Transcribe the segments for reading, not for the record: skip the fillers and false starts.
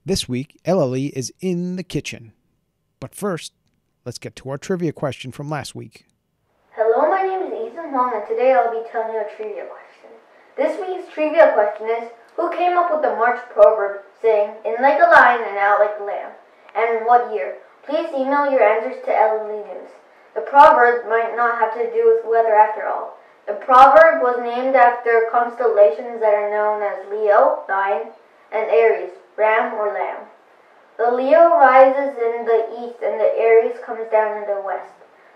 This week, LLE is in the kitchen. But first, let's get to our trivia question from last week. Hello, my name is Ethan Long, and today I'll be telling you a trivia question. This week's trivia question is, who came up with the March proverb saying, in like a lion and out like a lamb, and in what year? Please email your answers to LLE News. The proverb might not have to do with weather after all. The proverb was named after constellations that are known as Leo, lion, and Aries, ram or lamb. The Leo rises in the east and the Aries comes down in the west.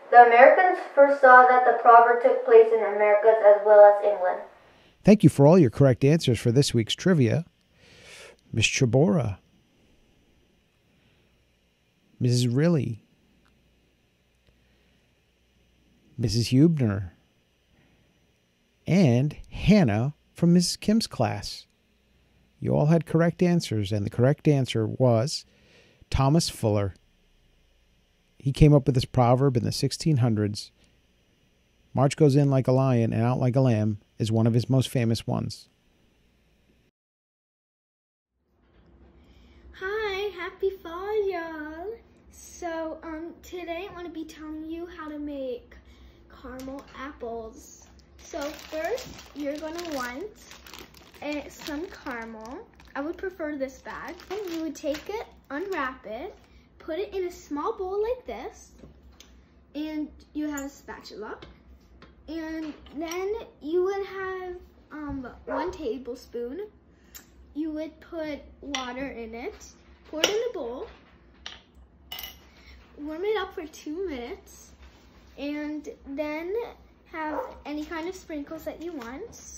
The Americans first saw that the proverb took place in Americas as well as England. Thank you for all your correct answers for this week's trivia. Miss Chabora, Mrs. Riley, Mrs. Hubner, and Hannah from Mrs. Kim's class. You all had correct answers, and the correct answer was Thomas Fuller. He came up with this proverb in the 1600s. March goes in like a lion and out like a lamb is one of his most famous ones. Hi, happy fall, y'all. So, today I want to be telling you how to make caramel apples. So first, you're going to want some caramel. I would prefer this bag. And you would take it, unwrap it, put it in a small bowl like this, and you have a spatula. And then you would have 1 tablespoon. You would put water in it, pour it in the bowl, warm it up for 2 minutes, and then have any kind of sprinkles that you want.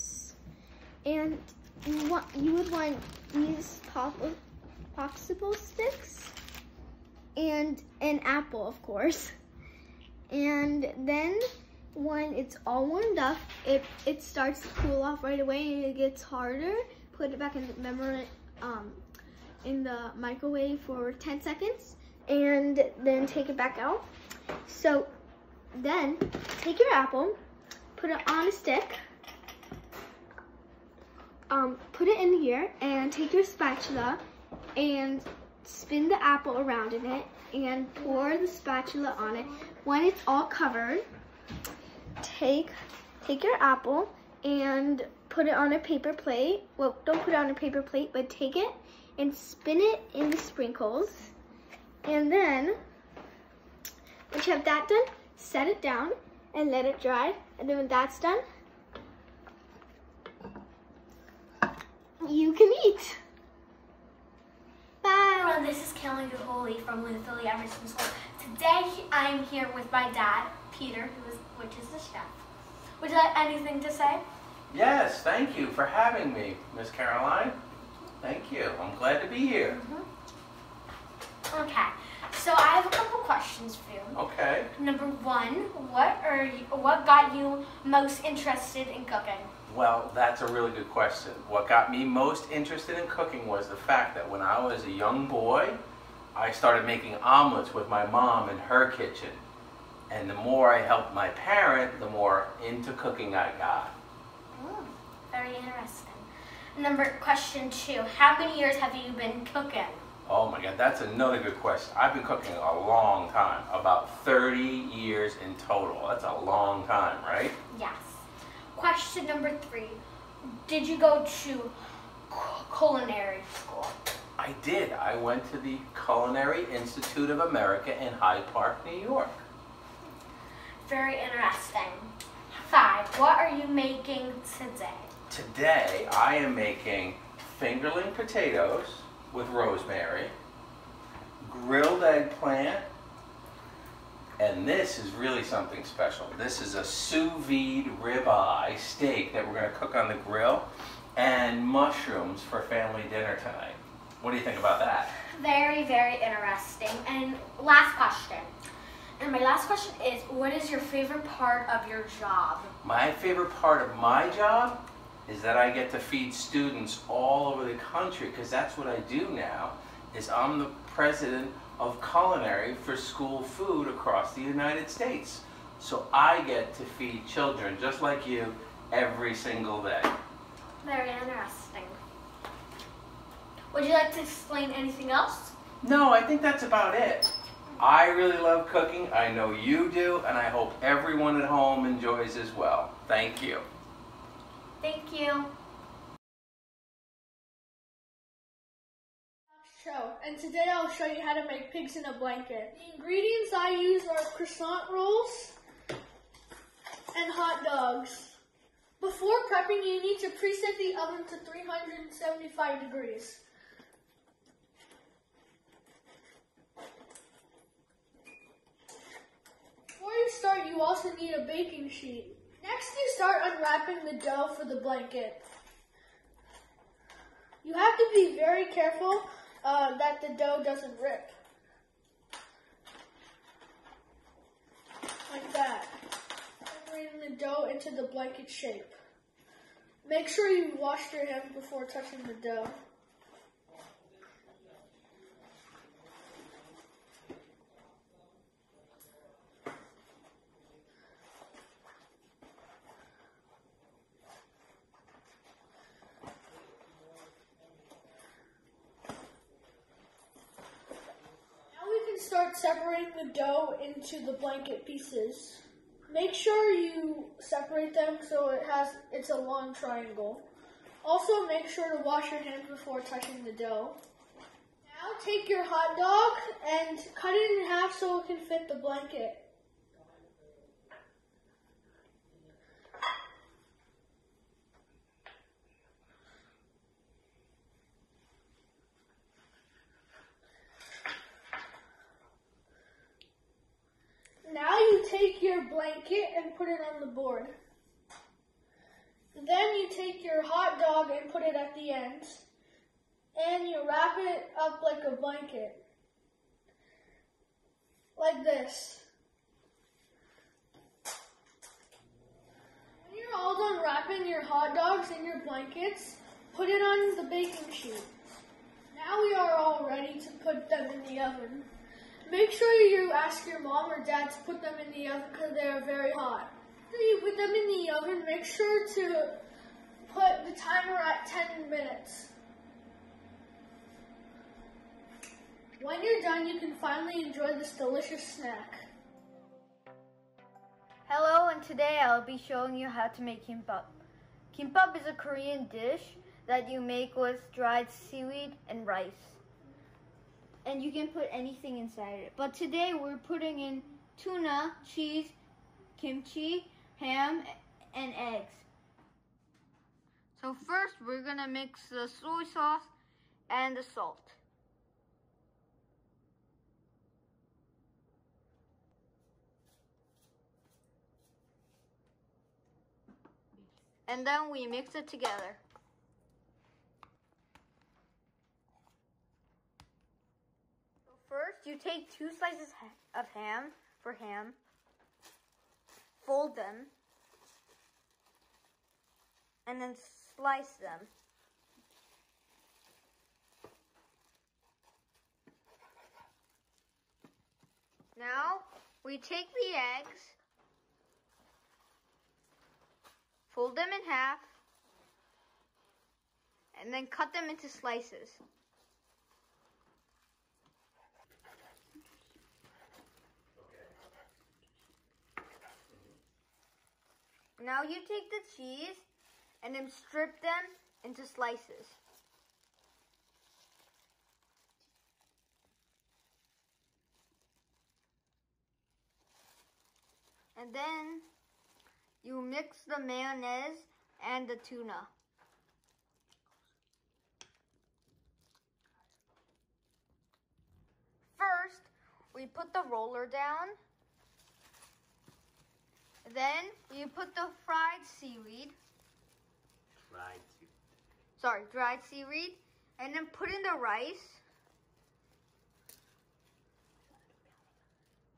And you would want these popsicle sticks and an apple, of course. And then when it's all warmed up, it starts to cool off right away and it gets harder. Put it back in the microwave for 10 seconds and then take it back out. So then take your apple, put it on a stick, put it in here, and take your spatula and spin the apple around in it and pour the spatula on it. When it's all covered, take your apple and put it on a paper plate. Well, don't put it on a paper plate, but take it and spin it in the sprinkles. And then, once you have that done, set it down and let it dry. And then when that's done, you can eat. Bye. Hello, this is Kelly Holy from Philly Emerson School. Today I'm here with my dad, Peter, which is the chef. Would you like anything to say? Yes, thank you for having me, Miss Caroline. Thank you. I'm glad to be here. Okay, so I have a couple questions for you. Okay. Number one, what got you most interested in cooking? Well, that's a really good question. What got me most interested in cooking was the fact that when I was a young boy, I started making omelets with my mom in her kitchen. And the more I helped my parent, the more into cooking I got. Very interesting. Question 2, how many years have you been cooking? Oh my God, that's another good question. I've been cooking a long time, about 30 years in total. That's a long time, right? Yes. Question number 3, did you go to culinary school? I did. I went to the Culinary Institute of America in Hyde Park, New York. Very interesting. 5, what are you making today? Today, I am making fingerling potatoes with rosemary, grilled eggplant, and this is really something special. This is a sous vide ribeye steak that we're going to cook on the grill, and mushrooms for family dinner tonight. What do you think about that? Very, very interesting. And last question. And my last question is, what is your favorite part of your job? My favorite part of my job is that I get to feed students all over the country, because that's what I do now, is I'm the president of culinary for school food across the United States. So I get to feed children just like you every single day. Very interesting. Would you like to explain anything else? No, I think that's about it. I really love cooking. I know you do, and I hope everyone at home enjoys as well. Thank you. Thank you. Show, and today I'll show you how to make pigs in a blanket. The ingredients I use are croissant rolls and hot dogs. Before prepping, you need to preset the oven to 375 degrees. Before you start, you also need a baking sheet. Next, you start unwrapping the dough for the blanket. You have to be very careful that the dough doesn't rip. Like that. Separating the dough into the blanket shape. Make sure you wash your hands before touching the dough. Start separating the dough into the blanket pieces. Make sure you separate them so it's a long triangle. Also, make sure to wash your hands before touching the dough. Now take your hot dog and cut it in half so it can fit the blanket. Now you take your blanket and put it on the board. Then you take your hot dog and put it at the end. And you wrap it up like a blanket. Like this. When you're all done wrapping your hot dogs in your blankets, put it on the baking sheet. Now we are all ready to put them in the oven. Make sure you ask your mom or dad to put them in the oven because they are very hot. After you put them in the oven, make sure to put the timer at 10 minutes. When you're done, you can finally enjoy this delicious snack. Hello, and today I'll be showing you how to make kimbap. Kimbap is a Korean dish that you make with dried seaweed and rice. And you can put anything inside it. But today we're putting in tuna, cheese, kimchi, ham, and eggs. So first we're gonna mix the soy sauce and the salt. And then we mix it together. First, you take 2 slices of ham, fold them, and then slice them. Now, we take the eggs, fold them in half, and then cut them into slices. Now you take the cheese and then strip them into slices. And then you mix the mayonnaise and the tuna. First, we put the roller down. Then you put the dried seaweed, and then put in the rice.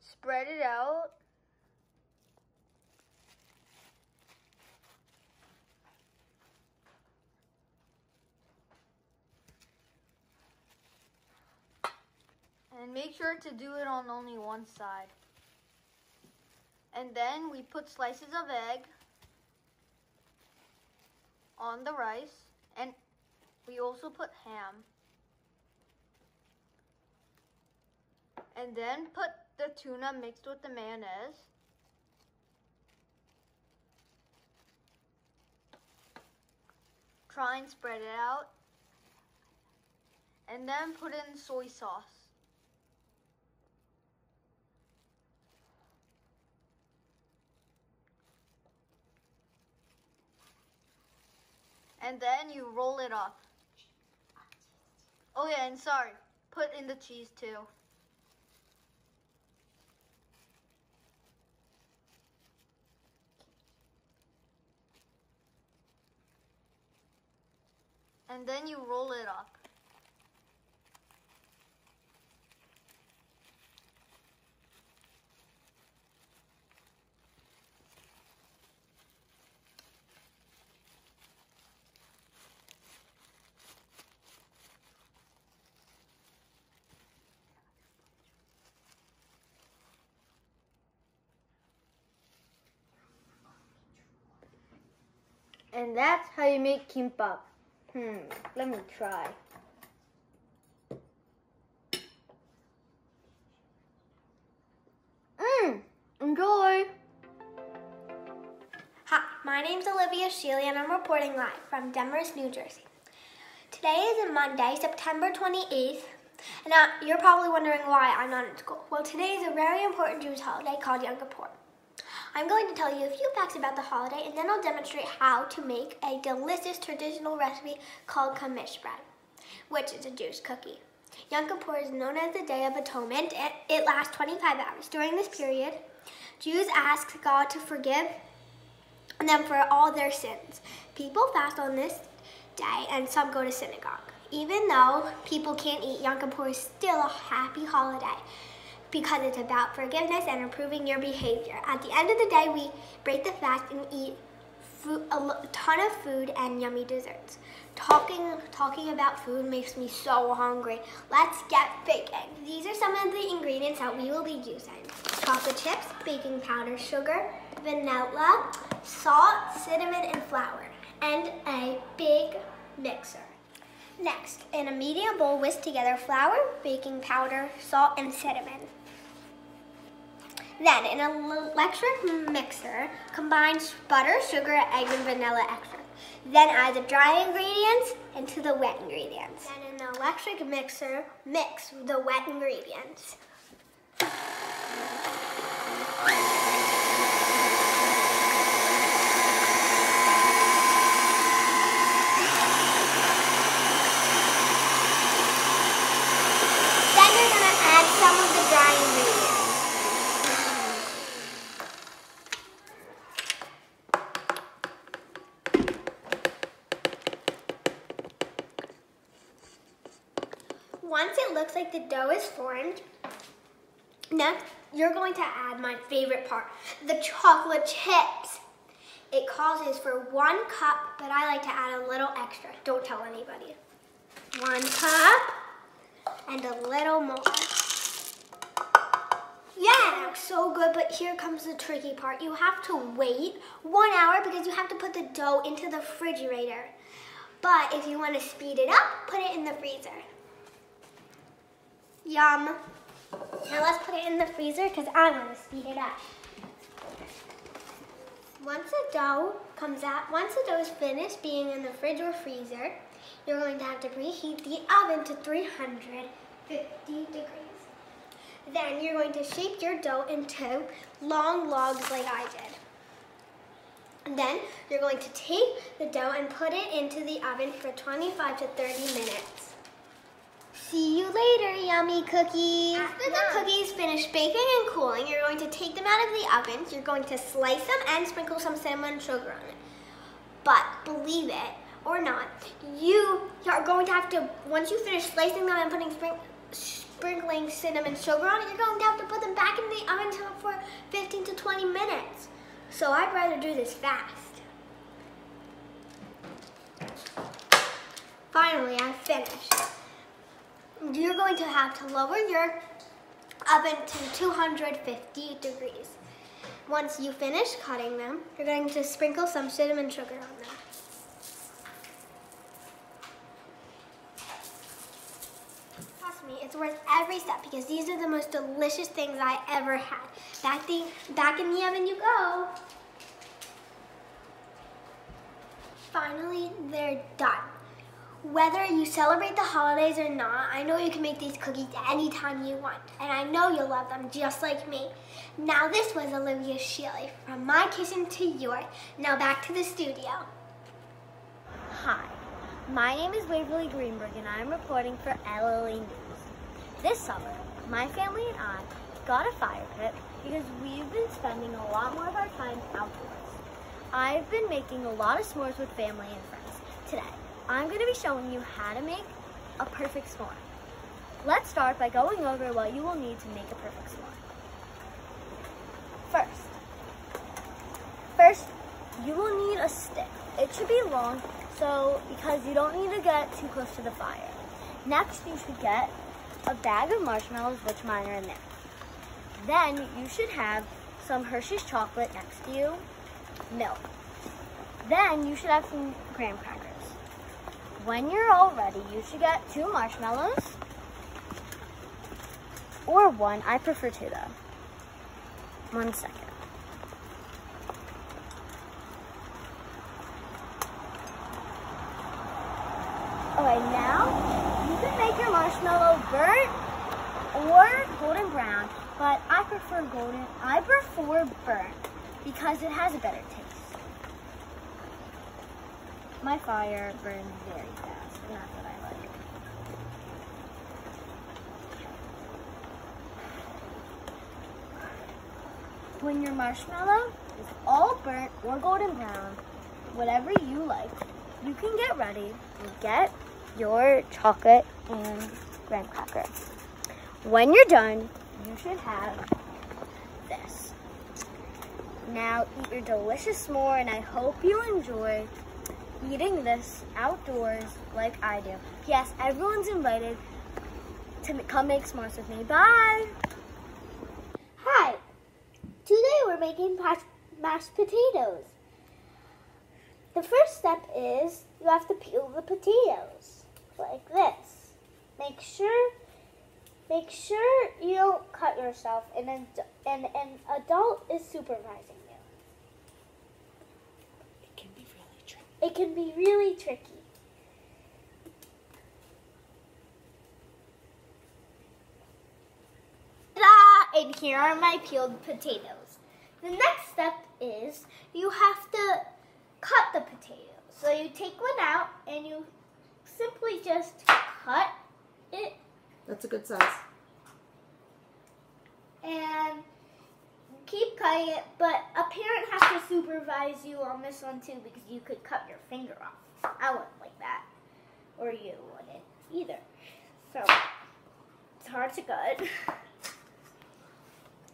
Spread it out. And make sure to do it on only one side. And then we put slices of egg on the rice, and we also put ham. And then put the tuna mixed with the mayonnaise. Try and spread it out. And then put in soy sauce. And then you roll it up. Oh yeah, and sorry, put in the cheese too. And then you roll it up. And that's how you make kimbap. Let me try. Enjoy! Hi, my name's Olivia Sheely and I'm reporting live from Demorest, New Jersey. Today is Monday, September 28th, and you're probably wondering why I'm not in school. Well, today is a very important Jewish holiday called Yom Kippur. I'm going to tell you a few facts about the holiday, and then I'll demonstrate how to make a delicious traditional recipe called kamish bread, which is a Jewish cookie. Yom Kippur is known as the Day of Atonement. It lasts 25 hours. During this period, Jews ask God to forgive them for all their sins. People fast on this day, and some go to synagogue. Even though people can't eat, Yom Kippur is still a happy holiday, because it's about forgiveness and improving your behavior. At the end of the day, we break the fast and eat a ton of food and yummy desserts. Talking about food makes me so hungry. Let's get baking. These are some of the ingredients that we will be using. Chocolate chips, baking powder, sugar, vanilla, salt, cinnamon, and flour, and a big mixer. Next, in a medium bowl, whisk together flour, baking powder, salt, and cinnamon. Then, in an electric mixer, combine butter, sugar, eggs, and vanilla extract. Then add the dry ingredients into the wet ingredients. Then in the electric mixer, mix the wet ingredients. Then you're going to add some of the dry ingredients. Once it looks like the dough is formed, next you're going to add my favorite part, the chocolate chips. It calls for 1 cup, but I like to add a little extra. Don't tell anybody. 1 cup and a little more. Yeah, that looks so good, but here comes the tricky part. You have to wait 1 hour because you have to put the dough into the refrigerator. But if you want to speed it up, put it in the freezer. Yum. Now let's put it in the freezer because I want to speed it up. Once the dough is finished being in the fridge or freezer, you're going to have to preheat the oven to 350 degrees. Then you're going to shape your dough into long logs like I did. And then you're going to take the dough and put it into the oven for 25 to 30 minutes. See you later, yummy cookies. After the cookies finish baking and cooling, you're going to take them out of the oven. You're going to slice them and sprinkle some cinnamon and sugar on it. But believe it or not, you are going to have to, once you finish slicing them and putting sprinkling cinnamon sugar on it, you're going to have to put them back in the oven for 15 to 20 minutes. So I'd rather do this fast. Finally, I'm finished. You're going to have to lower your oven to 250 degrees. Once you finish cutting them, you're going to sprinkle some cinnamon sugar on them. Toss Trust me, it's worth every step because these are the most delicious things I ever had. Back in the oven you go. Finally, they're done. Whether you celebrate the holidays or not, I know you can make these cookies anytime you want, and I know you'll love them just like me. Now this was Olivia Shealy from my kitchen to yours. Now back to the studio. Hi, my name is Waverly Greenberg and I'm reporting for LLE News. This summer, my family and I got a fire pit because we've been spending a lot more of our time outdoors. I've been making a lot of s'mores with family and friends. Today, I'm going to be showing you how to make a perfect s'more. Let's start by going over what you will need to make a perfect s'more. First, you will need a stick. It should be long, because you don't need to get too close to the fire. Next, you should get a bag of marshmallows, which mine are in there. Then, you should have some Hershey's chocolate next to you, milk. Then, you should have some graham crackers. When you're all ready, you should get 2 marshmallows, or 1. I prefer 2 though. 1 second. Okay, now you can make your marshmallow burnt or golden brown, but I prefer burnt because it has a better taste. My fire burns very fast, and that's what I like. When your marshmallow is all burnt or golden brown, whatever you like, you can get ready and get your chocolate and graham cracker. When you're done, you should have this. Now eat your delicious s'more, and I hope you enjoy eating this outdoors like I do. Yes, everyone's invited to come make s'mores with me. Bye! Hi, today we're making mashed potatoes. The first step is you have to peel the potatoes like this. Make sure you don't cut yourself, and an adult is supervising you. It can be really tricky. It can be really tricky. Ta-da! And here are my peeled potatoes. The next step is you have to cut the potatoes. So you take one out and you simply just cut it. That's a good size. And keep cutting it, but a parent has to supervise you on this one too, because you could cut your finger off. I wouldn't like that, or you wouldn't either. So it's hard to cut.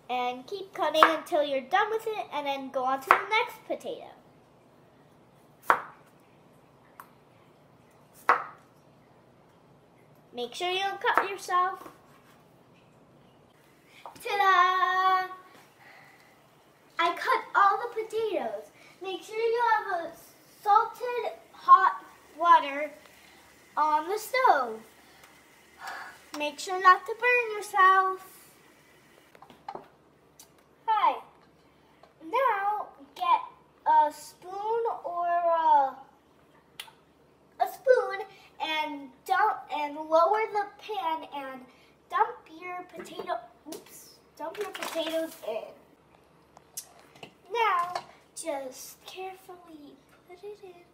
And keep cutting until you're done with it, and then go on to the next potato. Make sure you don't cut yourself. Ta-da! I cut all the potatoes. Make sure you have a salted hot water on the stove. Make sure not to burn yourself. Hi. Now get a spoon or a spoon and lower the pan and dump your potatoes in. Now just carefully put it in.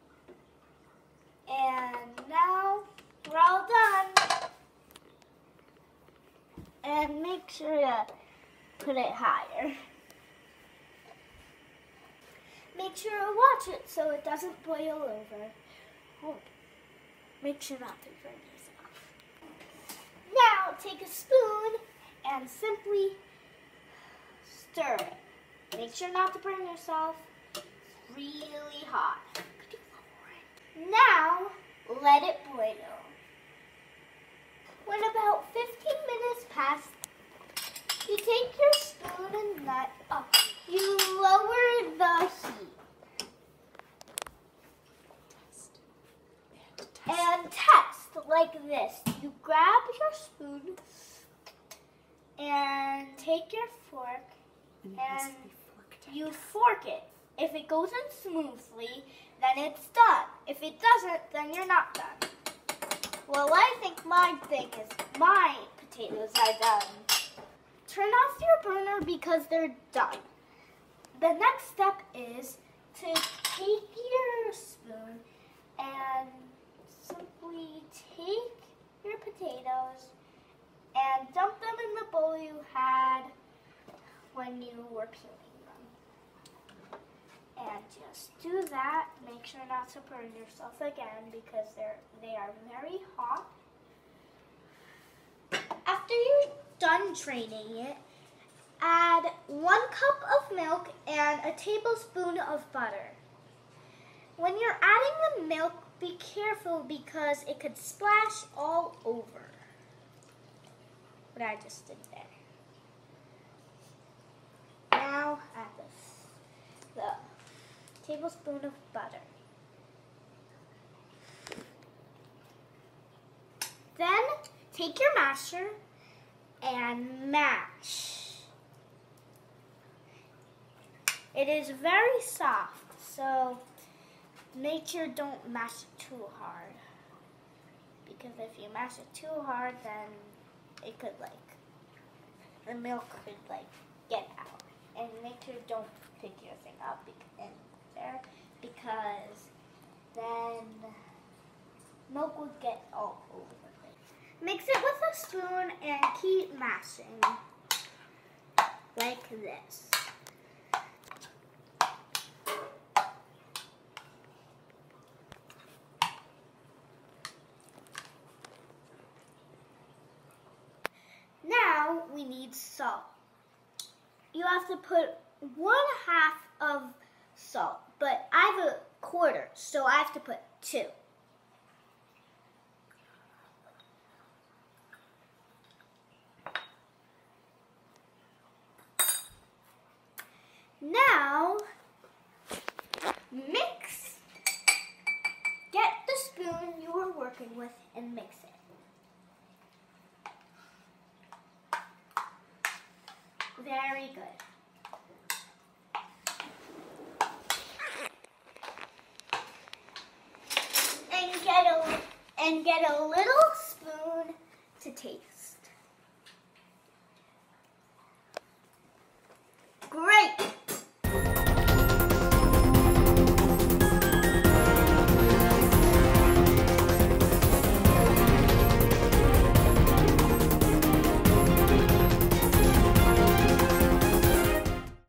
And now we're all done. And make sure to put it higher. Make sure to watch it so it doesn't boil over. Oh. Make sure not to burn yourself. Now take a spoon and simply stir it. Make sure not to burn yourself. It's really hot. Now let it boil. When about 15 minutes pass, you take your spoon and you lower the heat. And test like this. You grab your spoon and take your fork and you fork it. If it goes in smoothly, then it's done. If it doesn't, then you're not done. Well, I think my potatoes are done. Turn off your burner because they're done. The next step is to take your spoon and simply take your potatoes and dump them in the bowl you had when you were peeling them. And just do that. Make sure not to burn yourself again because they are very hot. After you're done draining it, add 1 cup of milk and a tablespoon of butter. When you're adding the milk, be careful because it could splash all over. What I just did there. Now add the tablespoon of butter. Then take your masher and mash. It is very soft, so make sure don't mash it too hard. Because if you mash it too hard, then it could the milk could get out. And make sure don't pick your thing up in there because then milk would get all over the place. Mix it with a spoon and keep mashing like this. Now we need salt. You have to put 1/2 of salt, but I have a quarter, so I have to put 2. Now, mix. Get the spoon you were working with and mix it. Very good. And get a little spoon to taste.